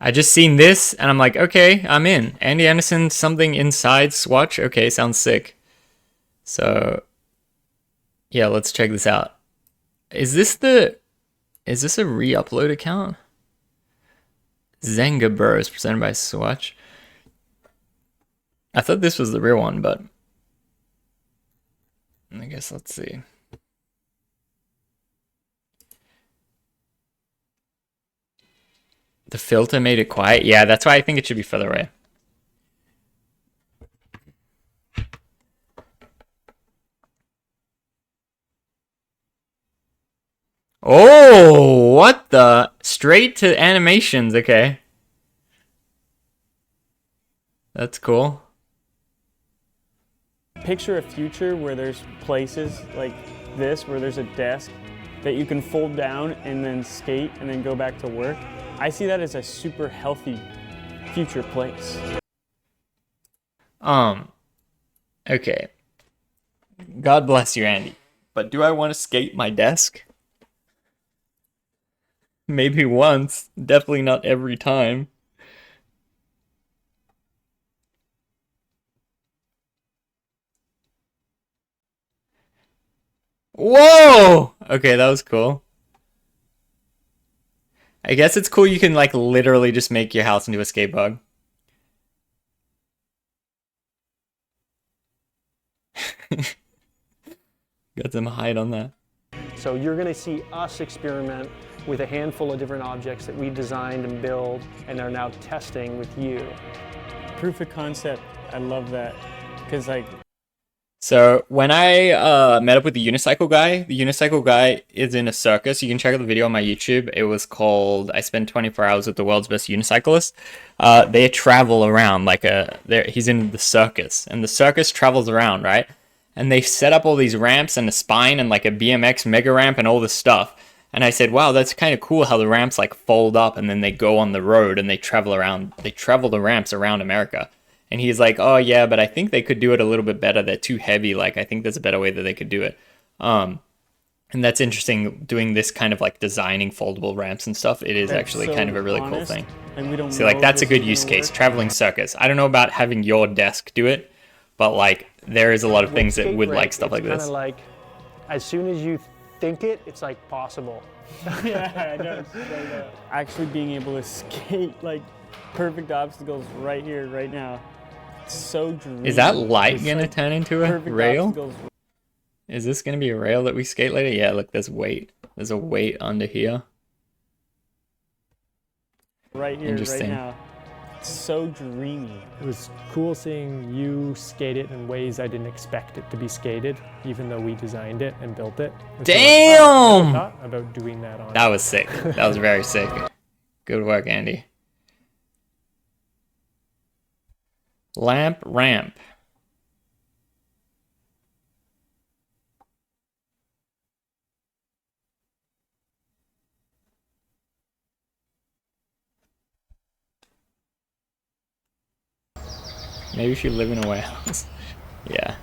I just seen this and I'm like, okay, I'm in. Andy Anderson, something inside Swatch. Okay, sounds sick. So yeah, let's check this out. Is this a re-upload account? Zenga Bros presented by Swatch. I thought this was the real one, but I guess let's see. The filter made it quiet. Yeah, that's why I think it should be further away. Oh, what the? Straight to animations, okay. That's cool. Picture a future where there's places like this, where there's a desk that you can fold down and then skate and then go back to work. I see that as a super healthy future place. Okay. God bless you, Andy. But do I want to skate my desk? Maybe once. Definitely not every time. Whoa! Okay, that was cool. I guess it's cool you can like literally just make your house into a skate bug. Got some height on that. So you're going to see us experiment with a handful of different objects that we designed and build and are now testing with you. Proof of concept, I love that. Because like, so when I met up with the unicycle guy is in a circus. You can check out the video on my YouTube. It was called I Spent 24 Hours with the World's Best Unicyclist. They travel around like he's in the circus, and the circus travels around, right? And they set up all these ramps and a spine and like a BMX mega ramp and all this stuff. And I said, wow, that's kind of cool how the ramps like fold up and then they go on the road and they travel the ramps around America. And he's like, oh yeah, but I think they could do it a little bit better. They're too heavy. Like, I think there's a better way that they could do it. And that's interesting, doing this kind of like designing foldable ramps and stuff. It is actually kind of a really cool thing. And we don't See, like that's a good use case. Traveling circus. I don't know about having your desk do it, but like there is a lot of things that would like stuff like this. It's kind of like, as soon as you think it, it's like possible. Yeah, I know. Actually being able to skate like perfect obstacles right here, right now. It's so dreamy. Is that light gonna turn into a Perfect rail? obstacles. Is this gonna be a rail that we skate later? Yeah, look, there's weight. There's a weight under here. Right here, right now. It's so dreamy. It was cool seeing you skate it in ways I didn't expect it to be skated, even though we designed it and built it. And so Damn! I thought about doing that on. That was sick. That was very sick. Good work, Andy. Lamp ramp. Maybe you should live in a warehouse. Yeah.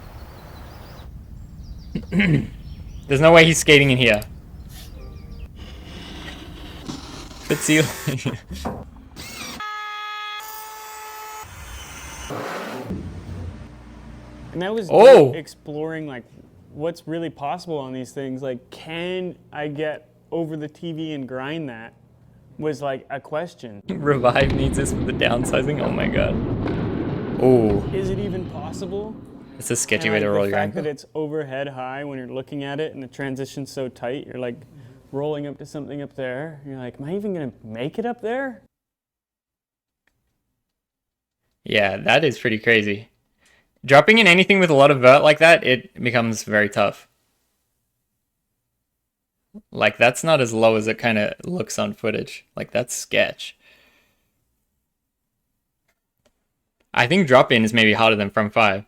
There's no way he's skating in here. But see. And that was Oh! exploring like what's really possible on these things. Like, can I get over the TV and grind that? Was like a question. Revive needs this for the downsizing. Oh my god. Oh. Is it even possible? It's a sketchy And, way like, to roll the your fact ankle. that it's overhead high when you're looking at it and the transition's so tight, you're like rolling up to something up there. You're like, am I even gonna make it up there? Yeah, that is pretty crazy. Dropping in anything with a lot of vert like that, it becomes very tough. Like, that's not as low as it kind of looks on footage. Like, that's sketch. I think drop-in is maybe harder than front 5.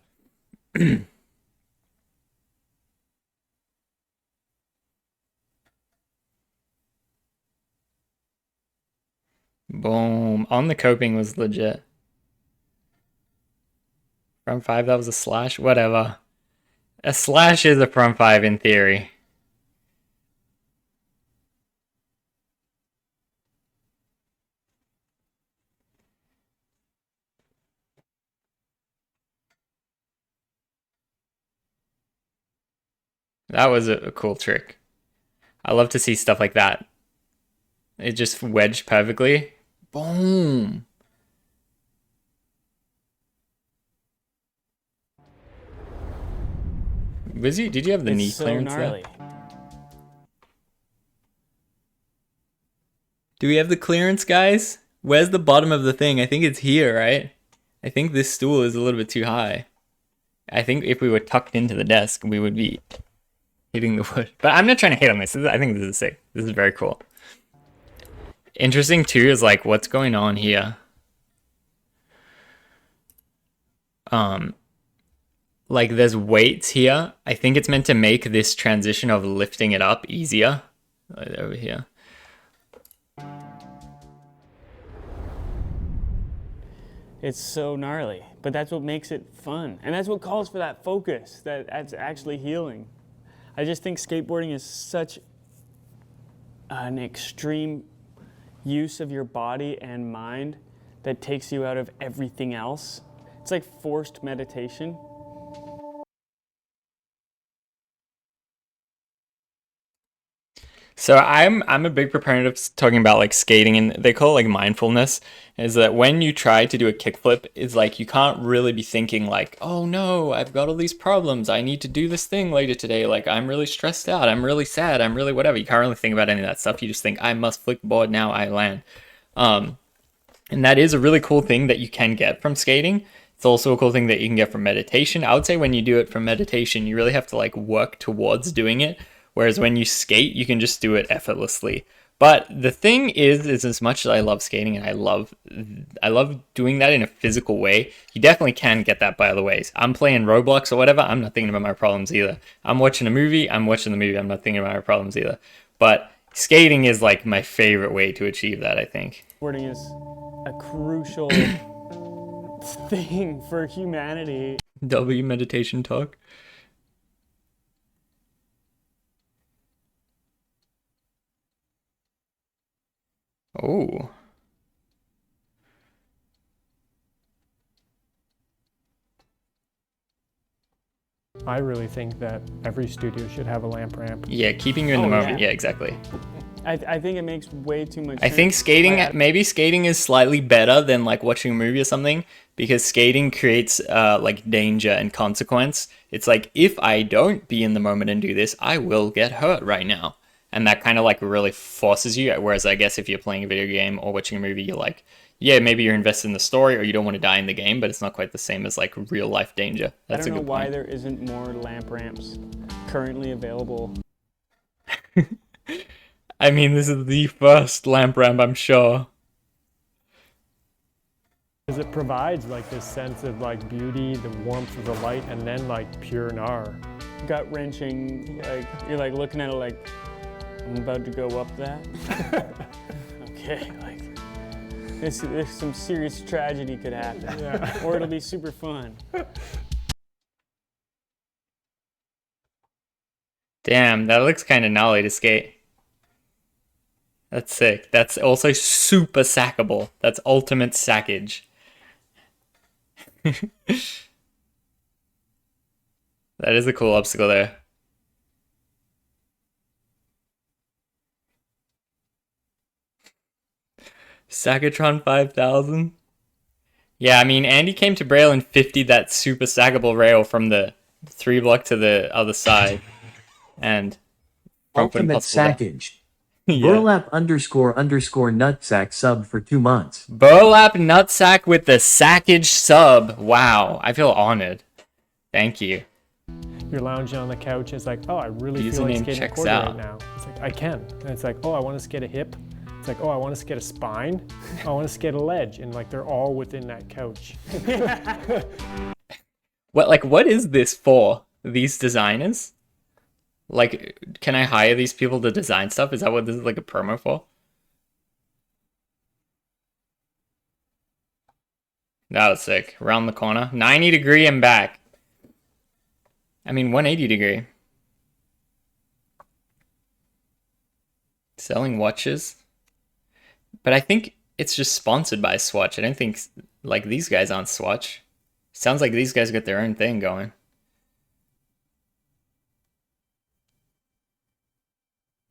Boom. On the coping was legit. Front 5, that was a slash? Whatever. A slash is a front 5 in theory. That was a cool trick. I love to see stuff like that. It just wedged perfectly. Boom. Did you have the knee It's so clearance gnarly. there? Do we have the clearance, guys? Where's the bottom of the thing? I think it's here, right? I think this stool is a little bit too high. I think if we were tucked into the desk, we would be hitting the wood. But I'm not trying to hate on this. I think this is sick. This is very cool. Interesting too is like what's going on here. Like there's weights here. I think it's meant to make this transition of lifting it up easier. Right over here. It's so gnarly, but that's what makes it fun. And that's what calls for that focus, that's actually healing. I just think skateboarding is such an extreme use of your body and mind that takes you out of everything else. It's like forced meditation. So I'm a big proponent of talking about like skating, and they call it like mindfulness, is that when you try to do a kickflip, is like you can't really be thinking like, oh no, I've got all these problems, I need to do this thing later today, like I'm really stressed out, I'm really sad, I'm really whatever. You can't really think about any of that stuff. You just think I must flick board now, I land. And that is a really cool thing that you can get from skating. It's also a cool thing that you can get from meditation. I would say when you do it from meditation, you really have to like work towards doing it. Whereas when you skate, you can just do it effortlessly. But the thing is as much as I love skating and I love doing that in a physical way, you definitely can get that by other ways. I'm playing Roblox or whatever, I'm not thinking about my problems either. I'm watching a movie, I'm watching the movie, I'm not thinking about my problems either. But skating is like my favorite way to achieve that, I think. Skateboarding is a crucial thing for humanity. W meditation talk. Oh. I really think that every studio should have a lamp ramp. Yeah, keeping you in the moment. Yeah, exactly. I think it makes way too much I sense. think skating, maybe skating is slightly better than like watching a movie or something, because skating creates like danger and consequence. It's like, if I don't be in the moment and do this, I will get hurt right now. And that kind of like really forces you. Whereas I guess if you're playing a video game or watching a movie, you're like, yeah, maybe you're invested in the story or you don't want to die in the game, but it's not quite the same as like real life danger. That's I don't a know good why point. there isn't more lamp ramps currently available. I mean, this is the first lamp ramp, I'm sure. Because it provides like this sense of like beauty, the warmth of the light, and then like pure gnar. Gut wrenching, like you're like looking at it like, I'm about to go up that. Okay, like there's some serious tragedy could happen, Yeah. or it'll be super fun. Damn, that looks kind of gnarly to skate. That's sick. That's also super sackable. That's ultimate sackage. That is a cool obstacle there. Sackatron 5000? Yeah, I mean, Andy came to Braille and 50'd that super sackable rail from the 3 block to the other side. And Ultimate sackage. Yeah. Burlap __ nutsack sub for 2 months. Burlap nutsack with the sackage sub. Wow, I feel honored. Thank you. You're lounging on the couch. It's like, oh, I really feel like Username skating a checks quarter out. right now. It's like, I can. And it's like, oh, I want to skate a hip. It's like, oh, I want to skate a spine. I want to skate a ledge. And like, they're all within that couch. What is this for? These designers? Like, can I hire these people to design stuff? Is that what this is like a promo for? That was sick. Around the corner. 90 degree and back. I mean, 180 degree. Selling watches. But I think it's just sponsored by Swatch. I don't think, like, these guys aren't Swatch. Sounds like these guys got their own thing going.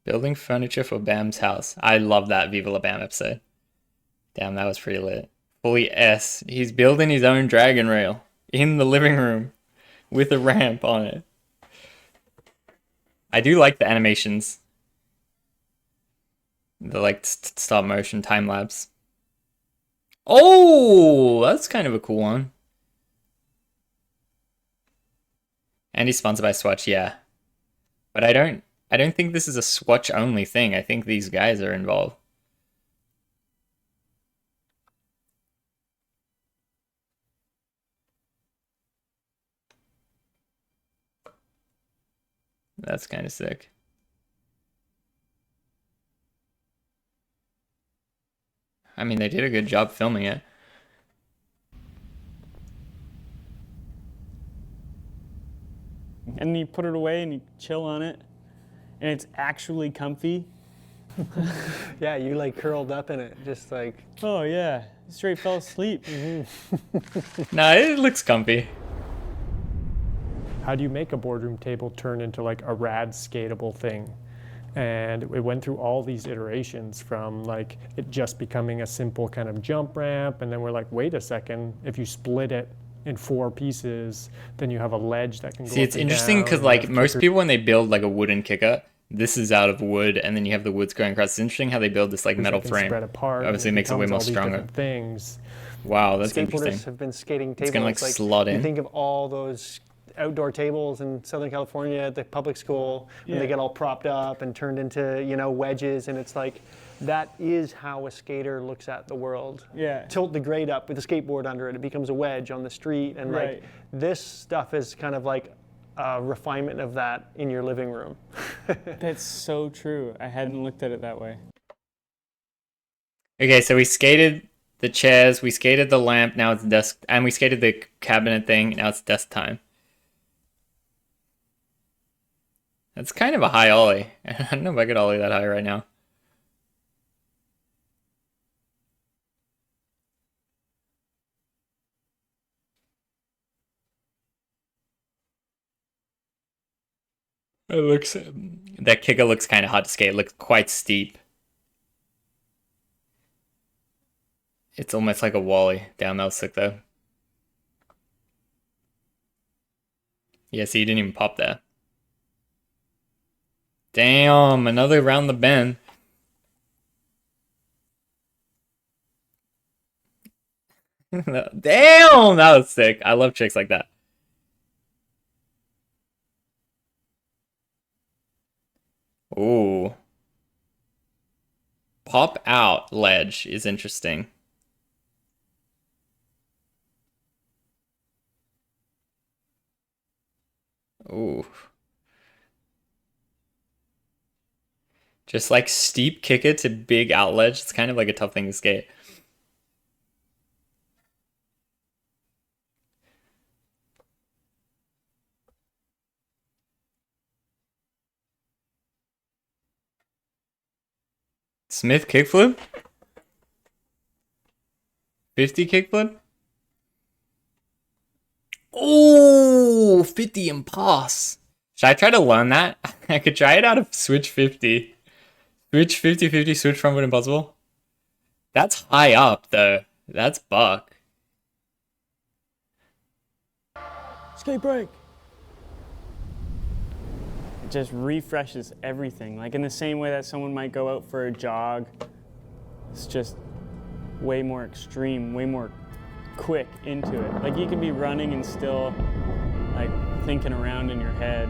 Building furniture for Bam's house. I love that Viva La Bam episode. Damn, that was pretty lit. Fully S. He's building his own dragon rail in the living room with a ramp on it. I do like the animations. The like stop motion time lapse. Oh, that's kind of a cool one. And he's sponsored by Swatch, yeah. But I don't think this is a Swatch only thing. I think these guys are involved. That's kind of sick. I mean, they did a good job filming it. And you put it away and you chill on it, and it's actually comfy. Yeah, you like curled up in it, just like. Oh yeah, straight fell asleep. Nah, it looks comfy. How do you make a boardroom table turn into like a rad skatable thing? And it went through all these iterations from like it just becoming a simple kind of jump ramp, and then we're like, wait a second, if you split it in 4 pieces, then you have a ledge that can go See, it's interesting because like most people when they build like a wooden kicker, this is out of wood, and then you have the woods going across. It's interesting how they build this like metal frame. Spread apart. Obviously, it makes it way more stronger. Things. Wow, that's Skateboarders interesting. have been skating tables. It's gonna like slot in. You think of all those outdoor tables in Southern California at the public school, and they get all propped up and turned into, you know, wedges, and it's like, that is how a skater looks at the world. Yeah. Tilt the grate up with a skateboard under it, it becomes a wedge on the street, and like this stuff is kind of like a refinement of that in your living room. That's so true. I hadn't looked at it that way. Okay, so we skated the chairs, we skated the lamp, now it's desk, and we skated the cabinet thing, now it's desk time. That's kind of a high ollie. I don't know if I could ollie that high right now. It looks, that kicker looks kind of hard to skate. It looks quite steep. It's almost like a wally. Damn, that was sick though. Yeah, see, you didn't even pop there. Damn, another round the bend. Damn, that was sick. I love tricks like that. Ooh. Pop out ledge is interesting. Ooh. Just like steep kick it to big out ledge. It's kind of like a tough thing to skate. Smith kickflip? 50 kickflip? Oh, 50 and pass. Should I try to learn that? I could try it out of Switch 50. Switch 50-50, switch front foot impossible. That's high up, though. That's buck. Skate break. It just refreshes everything. Like in the same way that someone might go out for a jog, it's just way more extreme, way more quick into it. Like you can be running and still like thinking around in your head.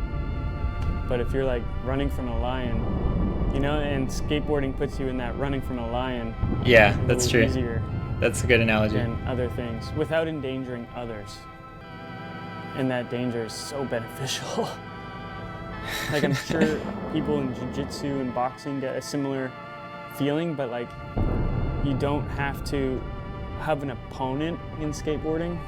But if you're like running from a lion, you know, and skateboarding puts you in that running from a lion. Yeah, that's true. Easier That's a good analogy. than other things without endangering others. And that danger is so beneficial. Like I'm sure people in jiu-jitsu and boxing get a similar feeling, but like you don't have to have an opponent in skateboarding.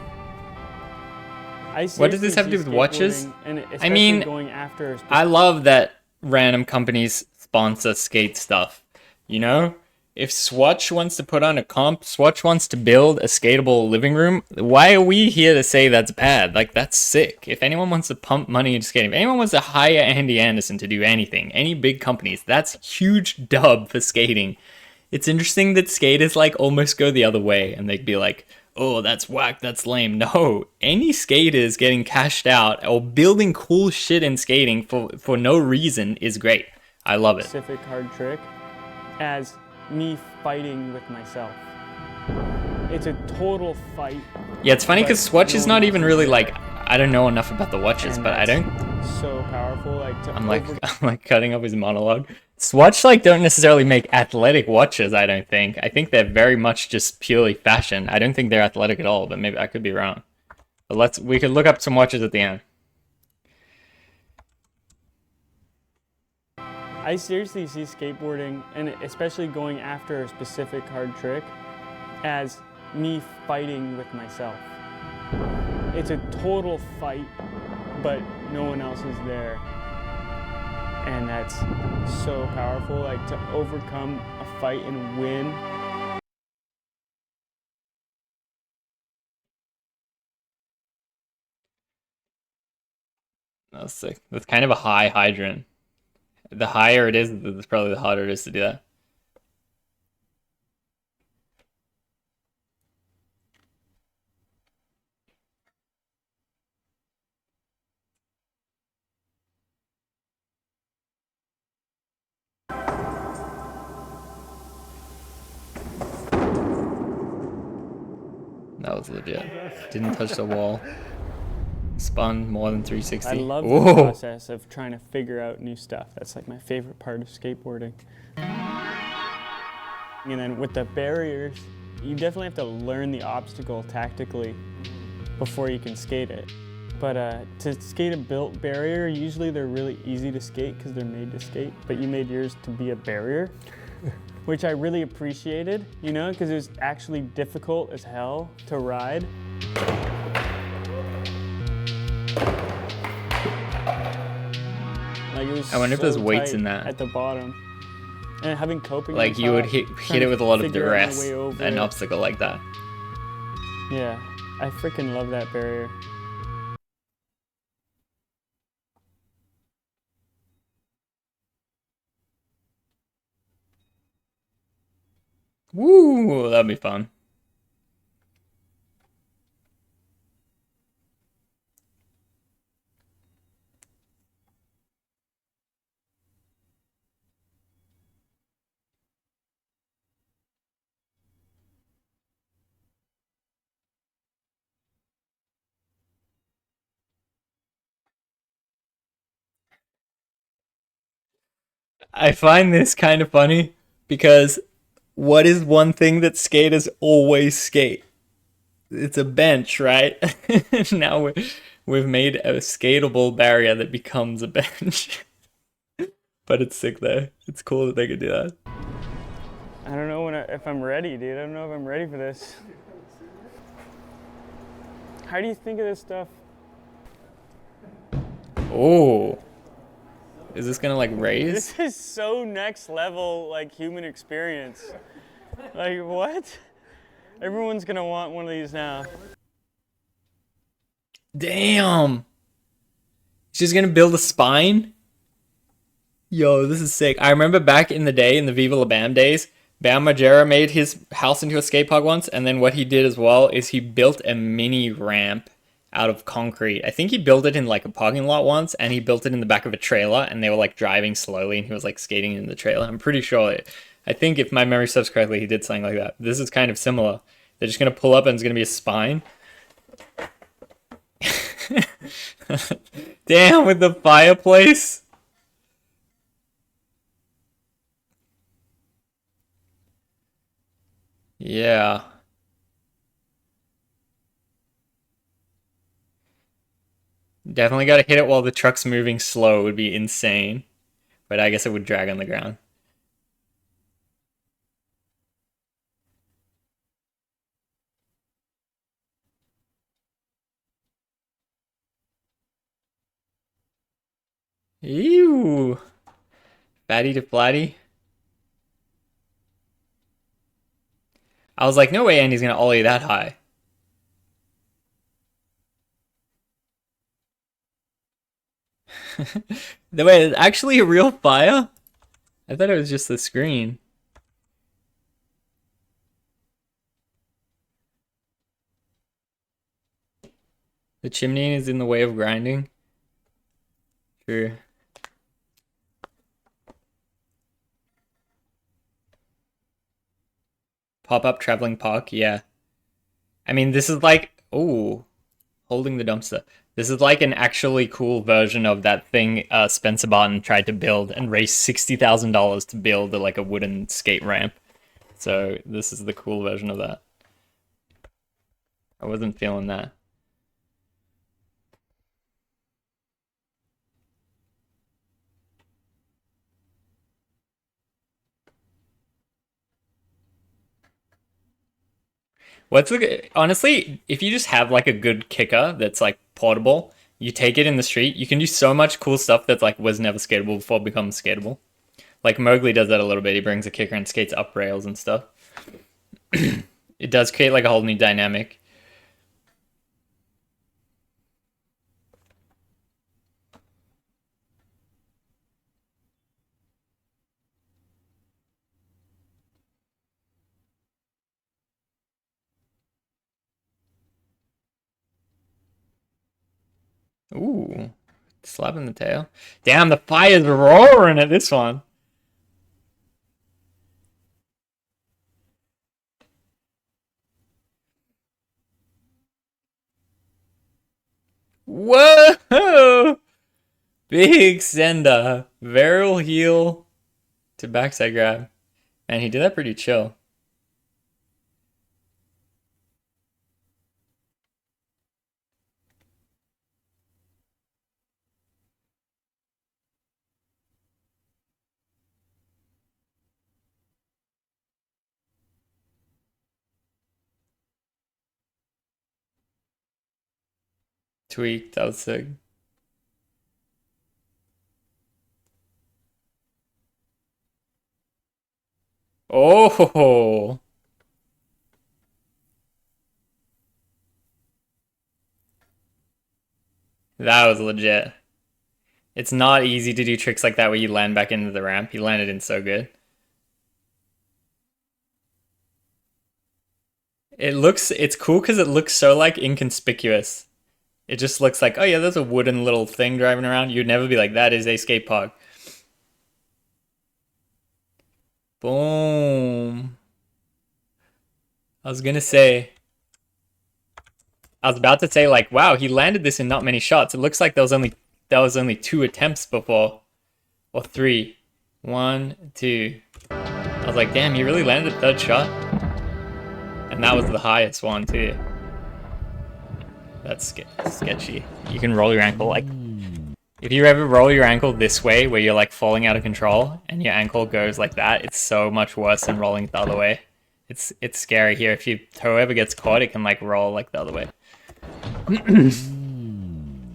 What does this have to do with watches? And I mean, going after I love that random companies sponsor skate stuff. You know? If Swatch wants to put on a comp, Swatch wants to build a skatable living room, why are we here to say that's bad? Like, that's sick. If anyone wants to pump money into skating, if anyone wants to hire Andy Anderson to do anything, any big companies, that's huge dub for skating. It's interesting that skaters like almost go the other way and they'd be like, oh, that's whack, that's lame. No, any skaters getting cashed out or building cool shit in skating for no reason is great. I love it. Specific hard trick as me fighting with myself. It's a total fight. Yeah, it's funny because Swatch is not even really like, I don't know enough about the watches, but I don't. So powerful, like I'm like cutting up his monologue. Swatch like don't necessarily make athletic watches. I don't think. I think they're very much just purely fashion. I don't think they're athletic at all. But maybe I could be wrong. But we could look up some watches at the end. I seriously see skateboarding, and especially going after a specific hard trick, as me fighting with myself. It's a total fight, but no one else is there. And that's so powerful, like to overcome a fight and win. That's sick. That's kind of a high hydrant. The higher it is, probably the harder it is to do that. That was legit. Didn't touch the wall. Spun more than 360. I love Ooh. the process of trying to figure out new stuff. That's like my favorite part of skateboarding. And then with the barriers, you definitely have to learn the obstacle tactically before you can skate it. But to skate a built barrier, usually they're really easy to skate because they're made to skate, but you made yours to be a barrier, which I really appreciated, you know, because it was actually difficult as hell to ride. Like it was I wonder if there's so weights tight in that. at the bottom. And having coping Like on you would top, hit trying it with a lot of figure out my duress, way over an it. obstacle like that. Yeah, I freaking love that barrier. Woo, that'd be fun. I find this kind of funny because what is one thing that skaters always skate? It's a bench, right? Now we've made a skatable barrier that becomes a bench. But it's sick though. It's cool that they could do that. I don't know if I'm ready, dude. I don't know if I'm ready for this. How do you think of this stuff? Oh. Is this gonna like raise? This is so next level, like human experience. Like what? Everyone's gonna want one of these now. Damn. She's gonna build a spine? Yo, this is sick. I remember back in the day, in the Viva La Bam days, Bam Margera made his house into a skate park once, and then what he did as well is he built a mini ramp out of concrete. I think he built it in like a parking lot once, and he built it in the back of a trailer, and they were like driving slowly, and he was like skating in the trailer. I'm pretty sure. I think if my memory serves correctly, he did something like that. This is kind of similar. They're just gonna pull up, and it's gonna be a spine. Damn, with the fireplace. Yeah. Definitely got to hit it while the truck's moving slow. It would be insane. But I guess it would drag on the ground. Ew. Fatty to flatty. I was like, no way Andy's gonna ollie that high. The way it's actually a real fire? I thought it was just the screen. The chimney is in the way of grinding. True. Pop-up traveling park, yeah. I mean, this is like, oh, holding the dumpster. This is like an actually cool version of that thing Spencer Barton tried to build and raised $60,000 to build like a wooden skate ramp. So this is the cool version of that. I wasn't feeling that. Honestly, if you just have like a good kicker that's like portable, you take it in the street, you can do so much cool stuff that like was never skatable before it becomes skatable. Like Mowgli does that a little bit. He brings a kicker and skates up rails and stuff. It does create like a whole new dynamic. Ooh, slapping the tail. Damn, the fire's roaring at this one. Whoa! Big sender. Varial heel to backside grab. And he did that pretty chill. Tweak, that was sick. Oh! That was legit. It's not easy to do tricks like that where you land back into the ramp. He landed in so good. It's cool because it looks so like inconspicuous. It just looks like, oh yeah, there's a wooden little thing driving around. You'd never be like, that is a skate park. Boom. I was about to say like, wow, he landed this in not many shots. It looks like there was only 2 attempts before. Or 3. 1, 2. I was like, damn, you really landed a 3rd shot? And that was the highest one too. That's sketchy. You can roll your ankle like... If you ever roll your ankle this way, where you're like falling out of control, and your ankle goes like that, it's so much worse than rolling it the other way. It's scary here. If whoever gets caught, it can like roll like the other way.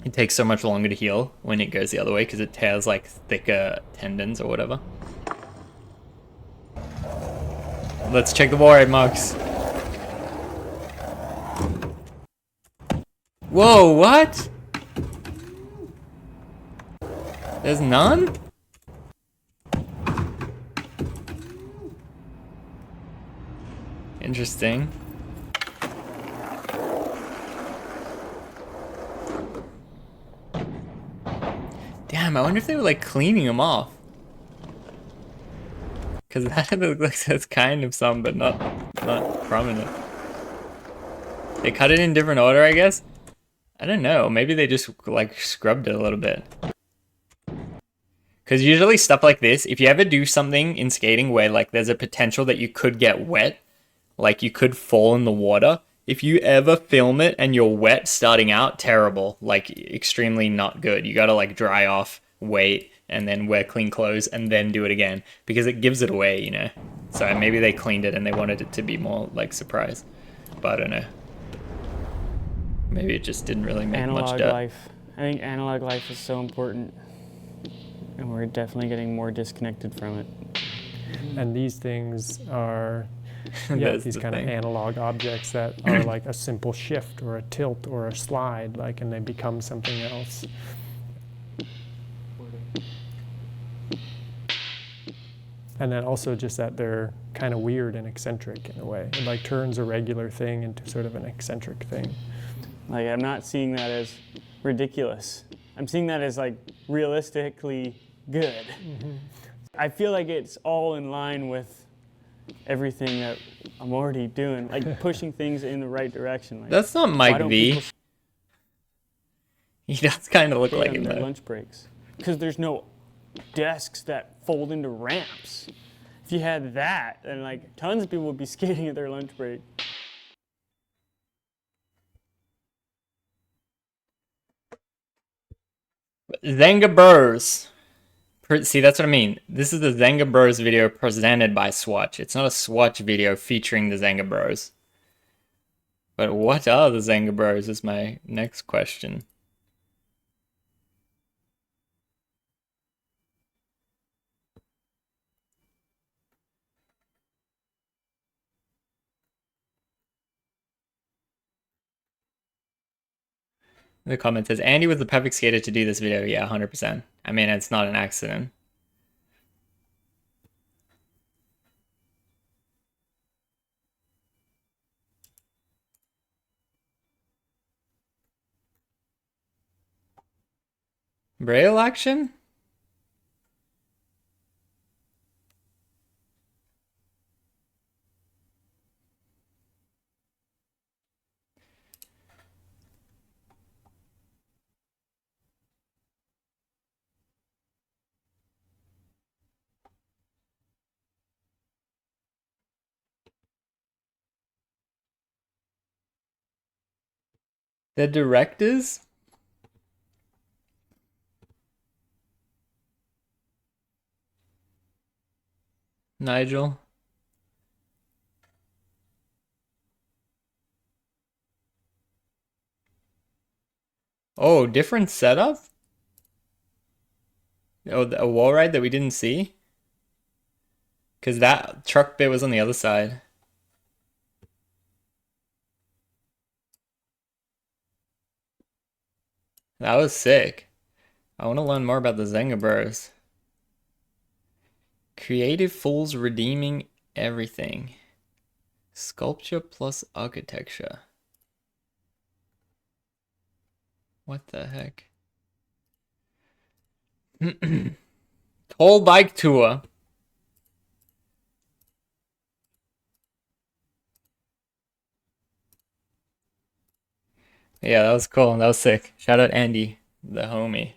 It takes so much longer to heal when it goes the other way because it tears like thicker tendons or whatever. Let's check the wall rate marks. Whoa, what? There's none? Interesting. Damn, I wonder if they were like cleaning them off. Because that looks like there's kind of some, but not prominent. They cut it in different order, I guess? I don't know, maybe they just like scrubbed it a little bit. Because usually stuff like this, if you ever do something in skating where like there's a potential that you could get wet, like you could fall in the water, if you ever film it and you're wet starting out, terrible, like extremely not good. You gotta like dry off, wait, and then wear clean clothes and then do it again because it gives it away, you know? So maybe they cleaned it and they wanted it to be more like surprise, but I don't know. Maybe it just didn't really make much dirt. Life. I think analog life is so important. And we're definitely getting more disconnected from it. And these things are Yeah, That's these the kind of thing. analog objects that are like a simple shift or a tilt or a slide, like, and they become something else. And then also just that they're kind of weird and eccentric in a way. It like turns a regular thing into sort of an eccentric thing. Like, I'm not seeing that as ridiculous. I'm seeing that as like realistically good. I feel like it's all in line with everything that I'm already doing, like pushing things in the right direction. Like, That's not why Mike don't V. people He does kind of look skate like on him their though. lunch breaks? Because there's no desks that fold into ramps. If you had that, then like tons of people would be skating at their lunch break. Zenga Burrs. See, that's what I mean. This is the Zenga Bros video presented by Swatch. It's not a Swatch video featuring the Zenga Bros. But what are the Zenga Bros is my next question. The comment says, Andy was the perfect skater to do this video. Yeah, 100%. I mean, it's not an accident. Braille action? The directors? Nigel? Oh, different setup? Oh, a wall ride that we didn't see? Because that truck bit was on the other side. That was sick. I want to learn more about the Zenga Bros. Creative Fools redeeming everything. Sculpture plus architecture. What the heck? Whole bike tour. Yeah, that was cool. That was sick. Shout out Andy, the homie.